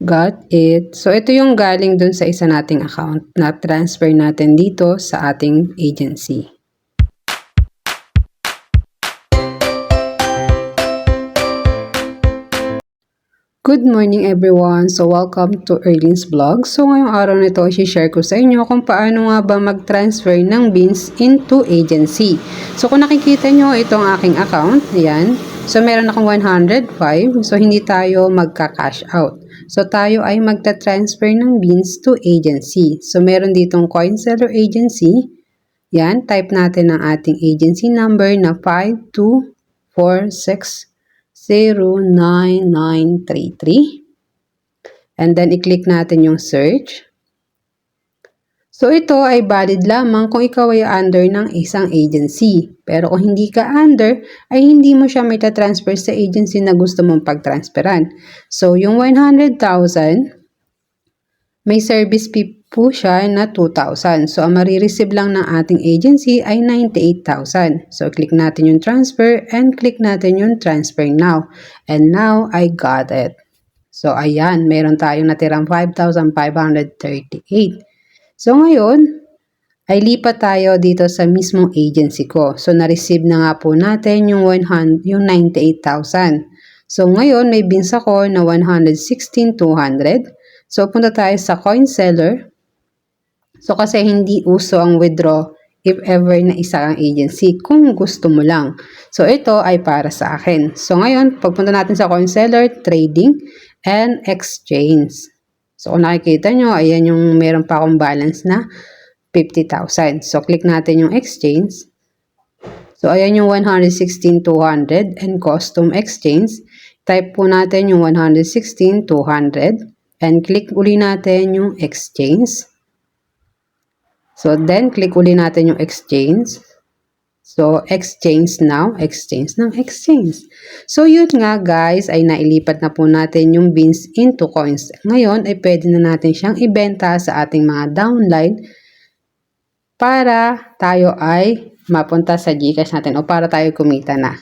Got it. So, ito yung galing dun sa isa nating account na transfer natin dito sa ating agency. Good morning everyone! So, welcome to Erlin's Vlog. So, ngayong araw nito, i-share ko sa inyo kung paano nga ba mag-transfer ng beans into agency. So, kung nakikita nyo, itong aking account, yan. So, meron akong 105. So, hindi tayo magka-cash out. So, tayo ay magta-transfer ng beans to agency. So, meron ditong coin seller agency. Yan, type natin ang ating agency number na 524609933. And then, i-click natin yung search. So, ito ay valid lamang kung ikaw ay under ng isang agency. Pero kung hindi ka under, ay hindi mo siya may transfer sa agency na gusto mong pag-transferan. So, yung 100,000, may service fee po siya na 2,000. So, ang marireceive lang ng ating agency ay 98,000. So, click natin yung transfer and click natin yung transfer now. And now, I got it. So, ayan, meron tayong natirang 5,538. So, ngayon, ay lipat tayo dito sa mismong agency ko. So, na-receive na nga po natin yung 98,000. So, ngayon, may beans ako na 116,200. So, punta tayo sa coin seller. So, kasi hindi uso ang withdraw if ever na isa ang agency kung gusto mo lang. So, ito ay para sa akin. So, ngayon, pagpunta natin sa coin seller, trading, and exchange. So, kung nakikita nyo, ayan yung meron pa akong balance na 50,000. So, click natin yung exchange. So, ayan yung 116,200 and custom exchange. Type po natin yung 116,200 and click uli natin yung exchange. So, then, click uli natin yung exchange. So, exchange now, exchange ng exchange. So, yun nga guys, ay nailipat na po natin yung beans into coins. Ngayon, ay pwede na natin siyang ibenta sa ating mga downline para tayo ay mapunta sa GCash natin o para tayo kumita na.